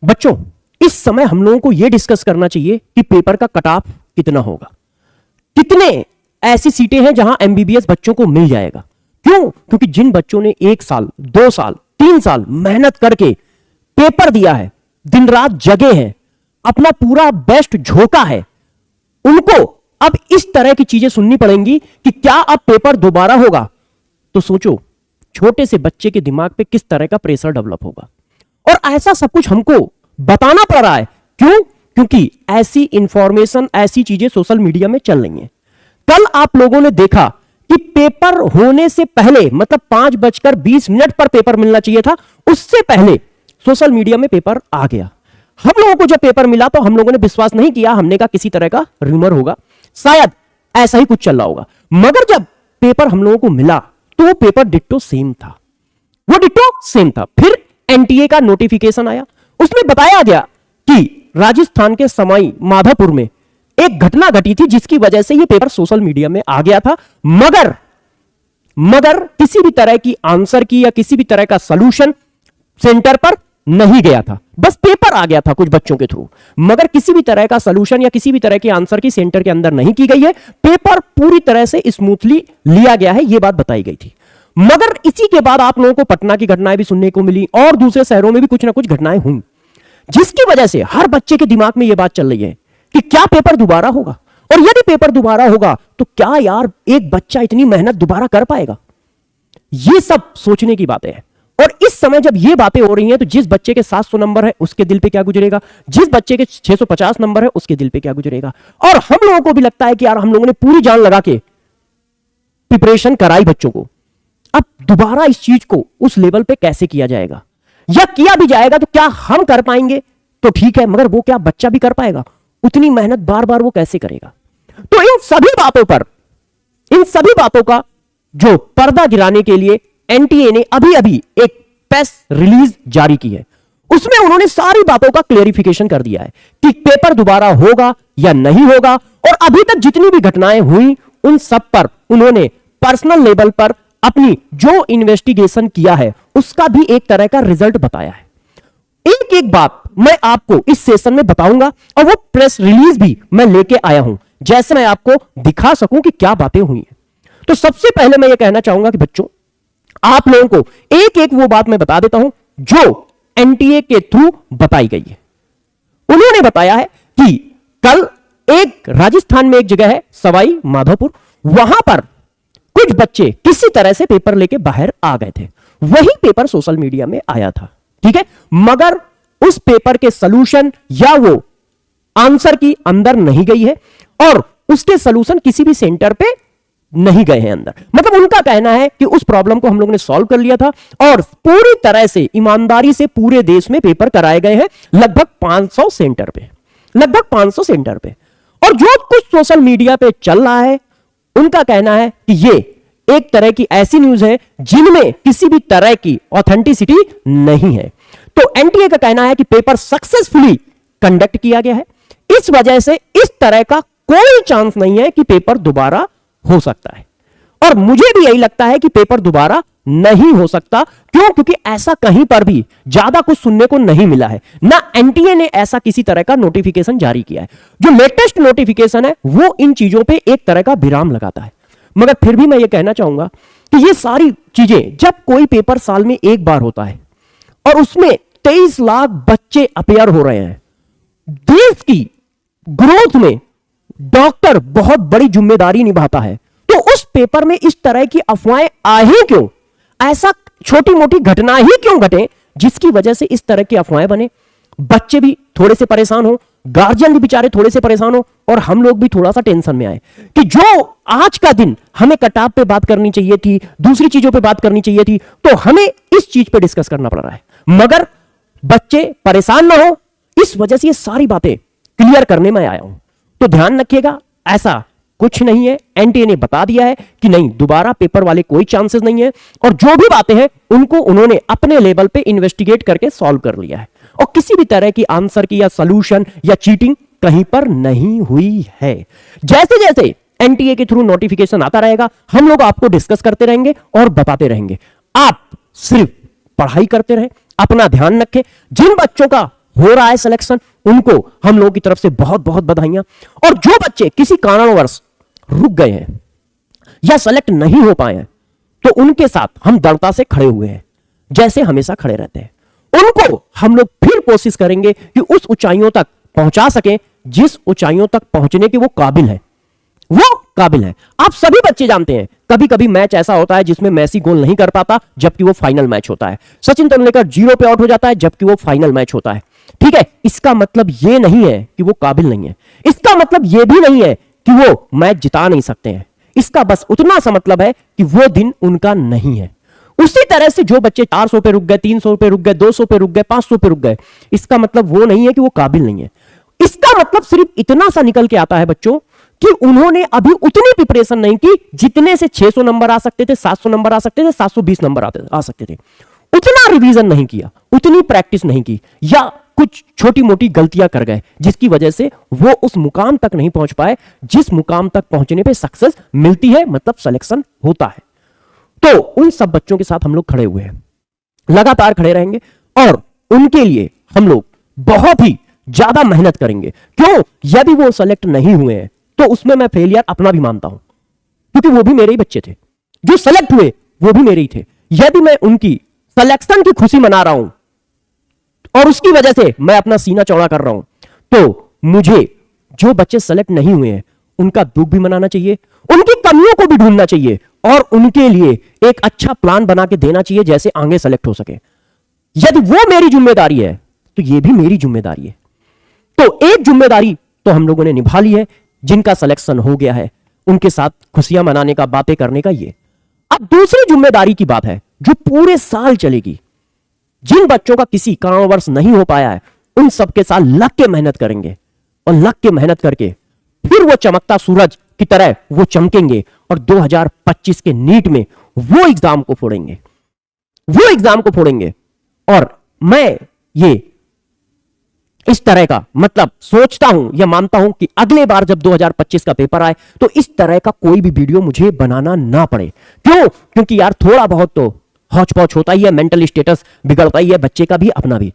बच्चों, इस समय हम लोगों को यह डिस्कस करना चाहिए कि पेपर का कट ऑफ कितना होगा, कितने ऐसी सीटें हैं जहां एमबीबीएस बच्चों को मिल जाएगा। क्यों? क्योंकि जिन बच्चों ने 1 साल 2 साल 3 साल मेहनत करके पेपर दिया है, दिन रात जगे हैं, अपना पूरा बेस्ट झोंका है, उनको अब इस तरह की चीजें सुननी पड़ेंगी कि क्या अब पेपर दोबारा होगा। तो सोचो, छोटे से बच्चे के दिमाग पे किस तरह का प्रेशर डेवलप होगा। और ऐसा सब कुछ हमको बताना पड़ रहा है। क्यों? क्योंकि ऐसी इंफॉर्मेशन, ऐसी चीजें सोशल मीडिया में चल रही हैं। कल आप लोगों ने देखा कि पेपर होने से पहले, मतलब 5:20 पर पेपर मिलना चाहिए था, उससे पहले सोशल मीडिया में पेपर आ गया। हम लोगों को जब पेपर मिला तो हम लोगों ने विश्वास नहीं किया, हमने कहा किसी तरह का रूमर होगा, शायद ऐसा ही कुछ चल रहा होगा। मगर जब पेपर हम लोगों को मिला तो वो पेपर डिट्टो सेम था, वो डिट्टो सेम था। फिर एनटीए का नोटिफिकेशन आया, उसमें बताया गया कि राजस्थान के सवाई माधोपुर में एक घटना घटी थी जिसकी वजह से ये पेपर सोशल मीडिया में आ गया था। मगर किसी भी तरह की आंसर की या किसी भी तरह का सॉल्यूशन सेंटर पर नहीं गया था, बस पेपर आ गया था कुछ बच्चों के थ्रू, मगर किसी भी तरह का सॉल्यूशन या किसी भी तरह की आंसर की सेंटर के अंदर नहीं की गई है। पेपर पूरी तरह से स्मूथली लिया गया है, यह बात बताई गई थी। मगर इसी के बाद आप लोगों को पटना की घटनाएं भी सुनने को मिली और दूसरे शहरों में भी कुछ ना कुछ घटनाएं हुई, जिसकी वजह से हर बच्चे के दिमाग में यह बात चल रही है कि क्या पेपर दोबारा होगा, और यदि पेपर दोबारा होगा तो क्या यार एक बच्चा इतनी मेहनत दोबारा कर पाएगा। ये सब सोचने की बातें हैं। और इस समय जब ये बातें हो रही हैं तो जिस बच्चे के 700 नंबर है उसके दिल पे क्या गुजरेगा, जिस बच्चे के 650 नंबर है उसके दिल पे क्या गुजरेगा। और हम लोगों को भी लगता है कि यार हम लोगों ने पूरी जान लगा के प्रिपरेशन कराई बच्चों को, अब दोबारा इस चीज को उस लेवल पे कैसे किया जाएगा, या किया भी जाएगा तो क्या हम कर पाएंगे तो ठीक है, मगर वो क्या बच्चा भी कर पाएगा, उतनी मेहनत बार बार वो कैसे करेगा। तो इन सभी बातों का जो पर्दा गिराने के लिए एनटीए ने अभी एक प्रेस रिलीज जारी की है, उसमें उन्होंने सारी बातों का क्लेरिफिकेशन कर दिया है कि पेपर दोबारा होगा या नहीं होगा। और अभी तक जितनी भी घटनाएं हुई उन सब पर उन्होंने पर्सनल लेवल पर अपनी जो इन्वेस्टिगेशन किया है उसका भी एक तरह का रिजल्ट बताया है। एक एक बात मैं आपको इस सेशन में बताऊंगा और वो प्रेस रिलीज भी मैं लेके आया हूं, जैसे मैं आपको दिखा सकूं कि क्या बातें हुई हैं। तो सबसे पहले मैं ये कहना चाहूंगा कि बच्चों, आप लोगों को एक एक वो बात मैं बता देता हूं जो एनटीए के थ्रू बताई गई है। उन्होंने बताया है कि कल एक राजस्थान में एक जगह है सवाई माधोपुर, वहां पर कुछ बच्चे किसी तरह से पेपर लेके बाहर आ गए थे, वही पेपर सोशल मीडिया में आया था, ठीक है, मगर उस पेपर के सॉल्यूशन या वो आंसर की अंदर नहीं गई है और उसके सॉल्यूशन किसी भी सेंटर पे नहीं गए हैं अंदर। मतलब उनका कहना है कि उस प्रॉब्लम को हम लोगों ने सॉल्व कर लिया था और पूरी तरह से ईमानदारी से पूरे देश में पेपर कराए गए हैं, लगभग 500 सेंटर पे, लगभग 500 सेंटर पे। और जो कुछ सोशल मीडिया पे चल रहा है, उनका कहना है कि ये एक तरह की ऐसी न्यूज है जिनमें किसी भी तरह की ऑथेंटिसिटी नहीं है। तो एनटीए का कहना है कि पेपर सक्सेसफुली कंडक्ट किया गया है, इस वजह से इस तरह का कोई चांस नहीं है कि पेपर दोबारा हो सकता है। और मुझे भी यही लगता है कि पेपर दोबारा नहीं हो सकता। क्यों? क्योंकि ऐसा कहीं पर भी ज्यादा कुछ सुनने को नहीं मिला है, ना एनटीए ने ऐसा किसी तरह का नोटिफिकेशन जारी किया है। जो लेटेस्ट नोटिफिकेशन है वो इन चीजों पे एक तरह का विराम लगाता है। मगर फिर भी मैं ये कहना चाहूंगा कि ये सारी चीजें, जब कोई पेपर साल में एक बार होता है और उसमें 23 लाख बच्चे अपेयर हो रहे हैं, देश की ग्रोथ में डॉक्टर बहुत बड़ी जिम्मेदारी निभाता है, तो उस पेपर में इस तरह की अफवाहें आ ही क्यों, ऐसा छोटी मोटी घटना ही क्यों घटे जिसकी वजह से इस तरह की अफवाहें बने, बच्चे भी थोड़े से परेशान हो, गार्जियन भी बेचारे थोड़े से परेशान हो और हम लोग भी थोड़ा सा टेंशन में आए कि जो आज का दिन हमें कटाव पे बात करनी चाहिए थी, दूसरी चीजों पे बात करनी चाहिए थी, तो हमें इस चीज पे डिस्कस करना पड़ रहा है। मगर बच्चे परेशान ना हो, इस वजह से ये सारी बातें क्लियर करने में आया हूं। तो ध्यान रखिएगा, ऐसा कुछ नहीं है, एनटीए ने बता दिया है कि नहीं, दोबारा पेपर वाले कोई चांसेस नहीं है और जो भी बातें हैं उनको उन्होंने अपने लेवल पे इन्वेस्टिगेट करके सॉल्व कर लिया है और किसी भी तरह की आंसर की या सॉल्यूशन या चीटिंग कहीं पर नहीं हुई है। जैसे जैसे एनटीए के थ्रू नोटिफिकेशन आता रहेगा हम लोग आपको डिस्कस करते रहेंगे और बताते रहेंगे। आप सिर्फ पढ़ाई करते रहें, अपना ध्यान रखें। जिन बच्चों का हो रहा है सिलेक्शन, उनको हम लोगों की तरफ से बहुत बहुत बधाइयां। और जो बच्चे किसी कारणवश रुक गए हैं या सेलेक्ट नहीं हो पाए हैं, तो उनके साथ हम दृढ़ता से खड़े हुए हैं, जैसे हमेशा खड़े रहते हैं। उनको हम लोग फिर कोशिश करेंगे कि उस ऊंचाइयों तक पहुंचा सकें जिस ऊंचाइयों तक पहुंचने के वो काबिल है, वो काबिल है। आप सभी बच्चे जानते हैं कभी कभी मैच ऐसा होता है जिसमें मेसी गोल नहीं कर पाता जबकि वो फाइनल मैच होता है, सचिन तेंदुलकर 0 पे आउट हो जाता है जबकि वो फाइनल मैच होता है। ठीक है, इसका मतलब ये नहीं है कि वो काबिल नहीं है, इसका मतलब ये भी नहीं है कि वो मैच जिता नहीं सकते हैं, इसका बस उतना सा मतलब है कि वो दिन उनका नहीं है। उसी तरह से जो बच्चे 400 पे रुक गए, 300 पे रुक गए, 200 पे रुक गए, 500 पे रुक गए, इसका मतलब वो नहीं है कि वो काबिल नहीं है। इसका मतलब सिर्फ इतना सा निकल के आता है बच्चों कि उन्होंने अभी उतनी प्रिपरेशन नहीं की जितने से 600 नंबर आ सकते थे, 700 नंबर आ सकते थे, 720 नंबर आ सकते थे। उतना रिवीजन नहीं किया, उतनी प्रैक्टिस नहीं की, या कुछ छोटी मोटी गलतियां कर गए जिसकी वजह से वो उस मुकाम तक नहीं पहुंच पाए जिस मुकाम तक पहुंचने पे सक्सेस मिलती है, मतलब सिलेक्शन होता है। तो उन सब बच्चों के साथ हम लोग खड़े हुए हैं, लगातार खड़े रहेंगे और उनके लिए हम लोग बहुत ही ज्यादा मेहनत करेंगे। क्यों? यदि वो सेलेक्ट नहीं हुए हैं तो उसमें मैं फेलियर अपना भी मानता हूं, क्योंकि वो भी मेरे ही बच्चे थे, जो सेलेक्ट हुए वो भी मेरे ही थे। यदि मैं उनकी सिलेक्शन की खुशी मना रहा हूं और उसकी वजह से मैं अपना सीना चौड़ा कर रहा हूं, तो मुझे जो बच्चे सेलेक्ट नहीं हुए हैं उनका दुख भी मनाना चाहिए, उनकी कमियों को भी ढूंढना चाहिए और उनके लिए एक अच्छा प्लान बना के देना चाहिए जैसे आगे सेलेक्ट हो सके। यदि वो मेरी जिम्मेदारी है तो ये भी मेरी जिम्मेदारी है। तो एक जिम्मेदारी तो हम लोगों ने निभा ली है, जिनका सिलेक्शन हो गया है उनके साथ खुशियां मनाने का, बातें करने का। ये अब दूसरी जिम्मेदारी की बात है जो पूरे साल चलेगी। जिन बच्चों का किसी कारणवश नहीं हो पाया है उन सबके साथ लग के मेहनत करेंगे और लग के मेहनत करके फिर वो चमकता सूरज की तरह वो चमकेंगे और 2025 के नीट में वो एग्जाम को फोड़ेंगे, वो एग्जाम को फोड़ेंगे। और मैं ये इस तरह का मतलब सोचता हूं या मानता हूं कि अगले बार जब 2025 का पेपर आए तो इस तरह का कोई भी वीडियो मुझे बनाना ना पड़े। क्यों? क्योंकि यार थोड़ा बहुत तो हौच पौच होता ही है, मेंटल स्टेटस बिगड़ता ही है, बच्चे का भी अपना भी,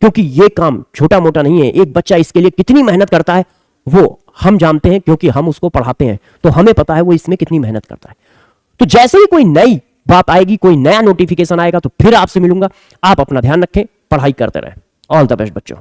क्योंकि ये काम छोटा मोटा नहीं है। एक बच्चा इसके लिए कितनी मेहनत करता है वो हम जानते हैं, क्योंकि हम उसको पढ़ाते हैं तो हमें पता है वो इसमें कितनी मेहनत करता है। तो जैसे ही कोई नई बात आएगी, कोई नया नोटिफिकेशन आएगा तो फिर आपसे मिलूंगा। आप अपना ध्यान रखें, पढ़ाई करते रहें। ऑल द बेस्ट बच्चों।